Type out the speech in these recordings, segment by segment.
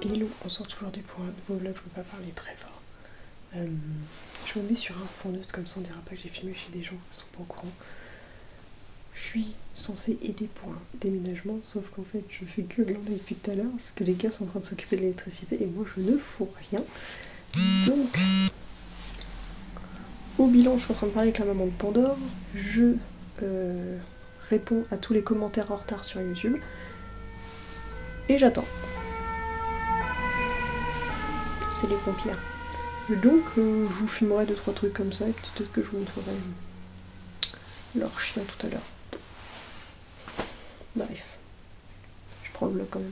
Hello, on sort toujours des points. Nouveau vlog, je peux pas parler très fort. Je me mets sur un fond neutre, comme ça on dira pas que j'ai filmé chez des gens qui sont pas au courant. Je suis censée aider pour un déménagement, sauf qu'en fait je fais que glander depuis tout à l'heure, parce que les gars sont en train de s'occuper de l'électricité et moi je ne fous rien. Donc, au bilan, je suis en train de parler avec la maman de Pandore, je réponds à tous les commentaires en retard sur YouTube, et j'attends. C'est les pompiers. Donc, je vous filmerai 2-3 trucs comme ça, et peut-être que je vous montrerai leur chien tout à l'heure. Bref, je prends le vlog quand même.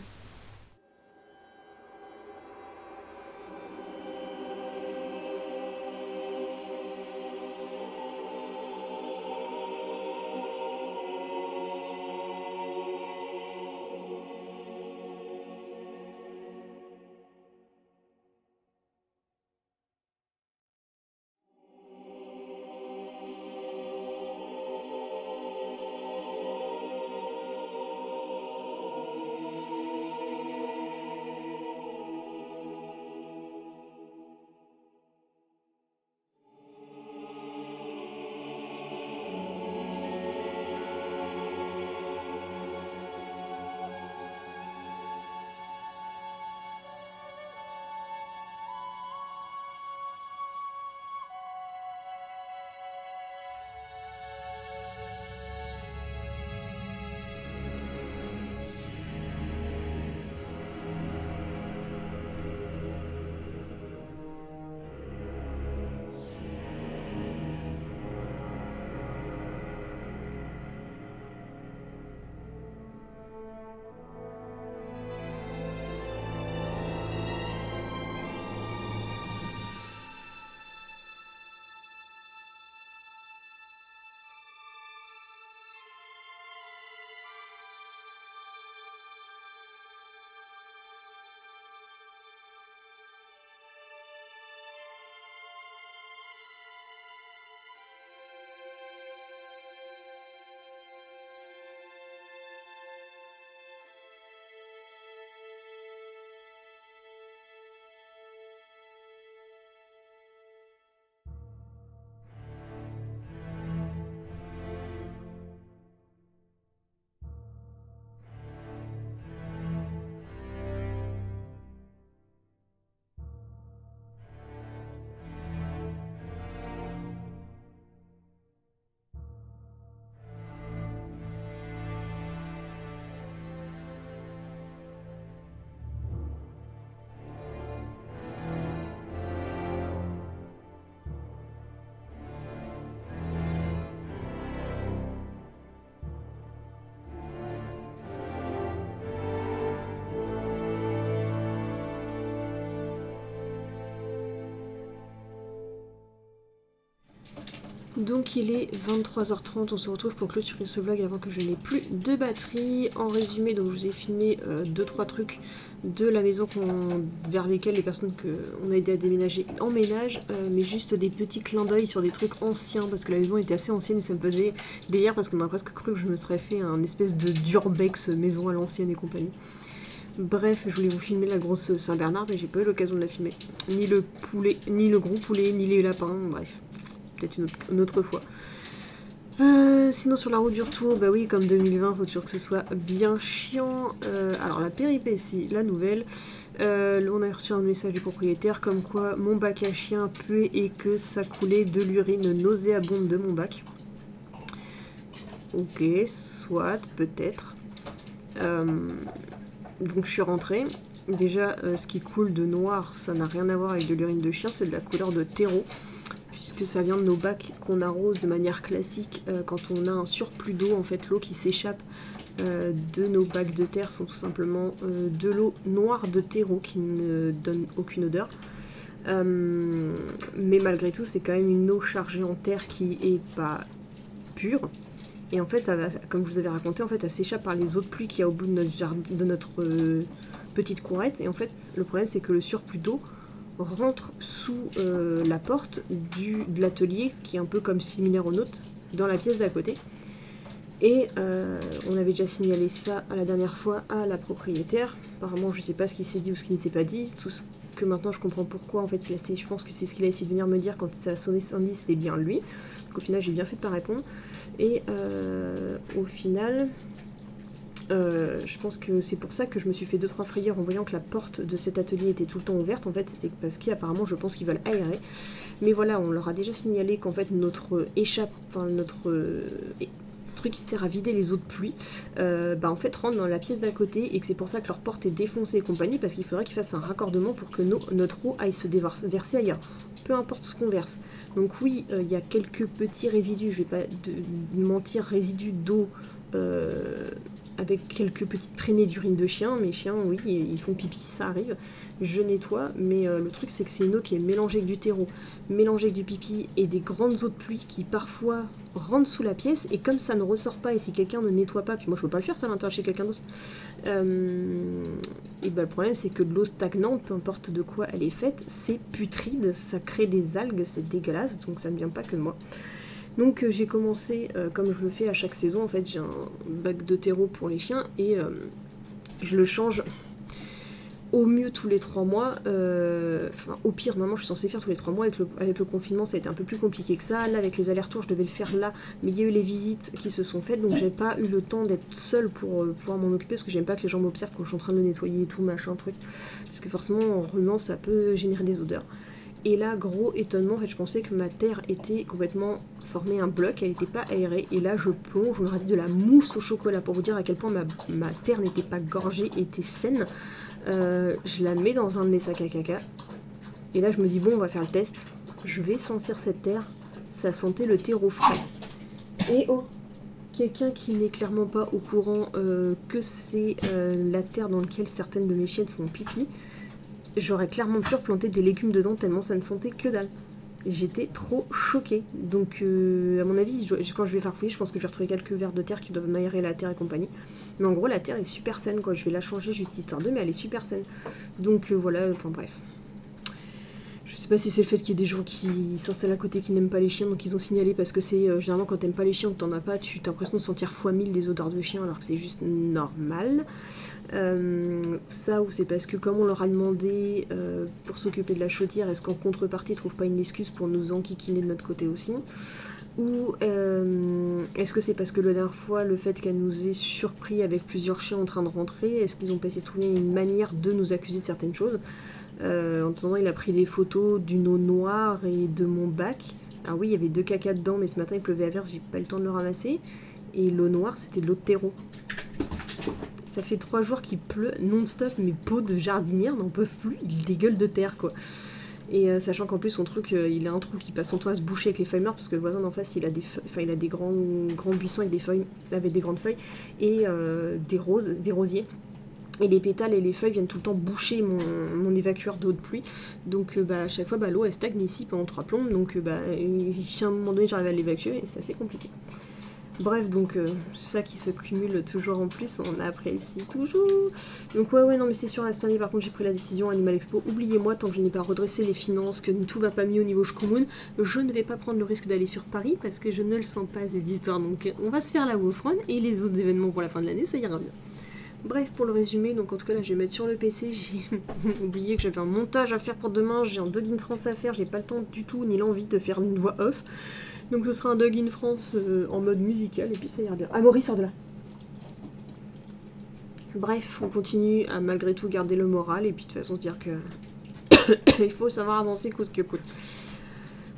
Donc il est 23h30, on se retrouve pour clôturer ce vlog avant que je n'ai plus de batterie. En résumé, donc je vous ai filmé 2-3 trucs de la maison vers lesquels les personnes qu'on a aidé à déménager emménagent, mais juste des petits clins d'œil sur des trucs anciens, parce que la maison était assez ancienne et ça me faisait délire, parce qu'on a presque cru que je me serais fait un espèce de d'urbex maison à l'ancienne et compagnie. Bref, je voulais vous filmer la grosse Saint-Bernard, mais j'ai pas eu l'occasion de la filmer. Ni le poulet, ni le gros poulet, ni les lapins, bref. Peut-être une autre fois. Sinon sur la route du retour, bah oui, comme 2020, faut toujours que ce soit bien chiant. Alors la péripétie, la nouvelle, on a reçu un message du propriétaire comme quoi mon bac à chien puait et que ça coulait de l'urine nauséabonde de mon bac. Ok, soit, peut-être. Donc je suis rentrée. Déjà, ce qui coule de noir, ça n'a rien à voir avec de l'urine de chien, c'est de la couleur de terreau. Puisque ça vient de nos bacs qu'on arrose de manière classique quand on a un surplus d'eau. En fait, l'eau qui s'échappe de nos bacs de terre sont tout simplement de l'eau noire de terreau qui ne donne aucune odeur. Mais malgré tout, c'est quand même une eau chargée en terre qui est pas pure. Et en fait, comme je vous avais raconté, en fait, elle s'échappe par les eaux de pluie qu'il y a au bout de notre petite courette. Et en fait, le problème, c'est que le surplus d'eau rentre sous la porte de l'atelier, qui est un peu comme similaire au nôtre, dans la pièce d'à côté. Et on avait déjà signalé ça à la dernière fois à la propriétaire. Apparemment, je sais pas ce qu'il s'est dit ou ce qu'il ne s'est pas dit. Tout ce que maintenant je comprends pourquoi. En fait, je pense que c'est ce qu'il a essayé de venir me dire quand ça a sonné Sandy, c'était bien lui. Donc au final, j'ai bien fait de pas répondre. Et au final, je pense que c'est pour ça que je me suis fait 2-3 frayeurs en voyant que la porte de cet atelier était tout le temps ouverte. En fait, c'était parce qu'apparemment, je pense qu'ils veulent aérer. Mais voilà, on leur a déjà signalé qu'en fait, notre échappe, enfin notre truc qui sert à vider les eaux de pluie, en fait rentre dans la pièce d'à côté et que c'est pour ça que leur porte est défoncée et compagnie, parce qu'il faudrait qu'ils fassent un raccordement pour que notre eau aille se verser ailleurs, peu importe ce qu'on verse. Donc oui, il y a quelques petits résidus, je vais pas mentir, résidus d'eau avec quelques petites traînées d'urine de chien. Mes chiens, oui, ils font pipi, ça arrive. Je nettoie, mais le truc c'est que c'est une eau qui est mélangée avec du terreau, mélangée avec du pipi et des grandes eaux de pluie qui parfois rentrent sous la pièce, et comme ça ne ressort pas et si quelqu'un ne nettoie pas, puis moi je peux pas le faire ça à l'intérieur chez quelqu'un d'autre, et le problème c'est que de l'eau stagnante, peu importe de quoi elle est faite, c'est putride, ça crée des algues, c'est dégueulasse, donc ça ne vient pas que de moi. Donc j'ai commencé, comme je le fais à chaque saison, en fait j'ai un bac de terreau pour les chiens et je le change au mieux tous les 3 mois, enfin au pire normalement je suis censée faire tous les 3 mois, avec le confinement ça a été un peu plus compliqué que ça, là avec les allers-retours je devais le faire là, mais il y a eu les visites qui se sont faites, donc j'ai pas eu le temps d'être seule pour pouvoir m'en occuper, parce que j'aime pas que les gens m'observent quand je suis en train de le nettoyer et tout, machin truc, parce que forcément en remuant ça peut générer des odeurs. Et là, gros étonnement, en fait je pensais que ma terre était complètement formée un bloc, elle n'était pas aérée, et là je plonge, on aurait dit de la mousse au chocolat, pour vous dire à quel point ma terre n'était pas gorgée, était saine. Je la mets dans un de mes sacs à caca, et là je me dis bon on va faire le test, je vais sentir cette terre, ça sentait le terreau frais. Et oh, quelqu'un qui n'est clairement pas au courant que c'est la terre dans laquelle certaines de mes chiennes font pipi, j'aurais clairement pu replanter des légumes dedans tellement ça ne sentait que dalle. J'étais trop choquée. Donc à mon avis, quand je vais faire fouiller, je pense que je vais retrouver quelques vers de terre qui doivent m'aérer la terre et compagnie. Mais en gros, la terre est super saine, quoi. Je vais la changer juste histoire d'eux, mais elle est super saine. Donc voilà, enfin bref. Je sais pas si c'est le fait qu'il y ait des gens qui s'installent à côté qui n'aiment pas les chiens, donc ils ont signalé, parce que c'est généralement quand t'aimes pas les chiens ou que t'en as pas, tu as l'impression de sentir fois 1000 des odeurs de chien alors que c'est juste normal. Ça, ou c'est parce que comme on leur a demandé pour s'occuper de la chaudière, est-ce qu'en contrepartie ils trouvent pas une excuse pour nous enquiquiner de notre côté aussi, ou est-ce que c'est parce que la dernière fois, le fait qu'elle nous ait surpris avec plusieurs chiens en train de rentrer, est-ce qu'ils ont pas essayé de trouver une manière de nous accuser de certaines choses. En attendant, il a pris des photos d'une eau noire et de mon bac. Alors oui, il y avait 2 caca dedans, mais ce matin il pleuvait à verse, j'ai pas eu le temps de le ramasser. Et l'eau noire, c'était de l'eau de terreau. Ça fait 3 jours qu'il pleut non-stop, mes pots de jardinière n'en peuvent plus, ils dégueulent de terre quoi. Et sachant qu'en plus son truc, il a un trou qui passe son toit à se boucher avec les feuilles mortes, parce que le voisin d'en face il a des grands buissons avec des feuilles, avec des grandes feuilles, et des rosiers. Et les pétales et les feuilles viennent tout le temps boucher mon évacueur d'eau de pluie. Donc à chaque fois l'eau elle stagne ici pendant 3 plombes. Donc à un moment donné j'arrive à l'évacuer et c'est assez compliqué. Bref, donc ça qui se cumule toujours en plus, on apprécie toujours. Donc ouais non mais c'est sûr, à cette année par contre j'ai pris la décision, Animal Expo, oubliez-moi, tant que je n'ai pas redressé les finances, que tout va pas mieux au niveau Shkumun, je ne vais pas prendre le risque d'aller sur Paris parce que je ne le sens pas cette histoire. Donc on va se faire la Wofron et les autres événements pour la fin de l'année, ça ira bien. Bref, pour le résumé, donc en tout cas là je vais mettre sur le PC, j'ai oublié que j'avais un montage à faire pour demain, j'ai un Dog in France à faire, j'ai pas le temps du tout ni l'envie de faire une voix off. Donc ce sera un Dog in France en mode musical et puis ça ira bien. Ah Maurice, sors de là. Bref, on continue à malgré tout garder le moral et puis de toute façon se dire que il faut savoir avancer coûte que coûte.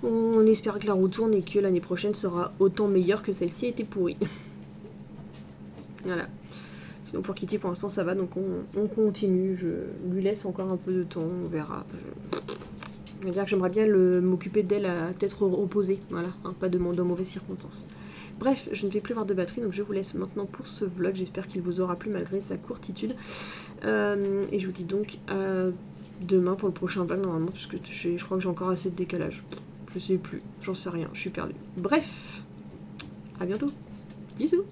On espère que la roue tourne et que l'année prochaine sera autant meilleure que celle-ci a été pourrie. Voilà. Sinon pour Kitty pour l'instant ça va, donc on continue, je lui laisse encore un peu de temps, on verra. Je veux dire que j'aimerais bien m'occuper d'elle à tête reposée, voilà, hein, pas dans de mauvaises circonstances. Bref, je ne vais plus avoir de batterie, donc je vous laisse maintenant pour ce vlog, j'espère qu'il vous aura plu malgré sa courtitude. Et je vous dis donc à demain pour le prochain vlog normalement, parce que je crois que j'ai encore assez de décalage. Je sais plus, j'en sais rien, je suis perdue. Bref, à bientôt, bisous.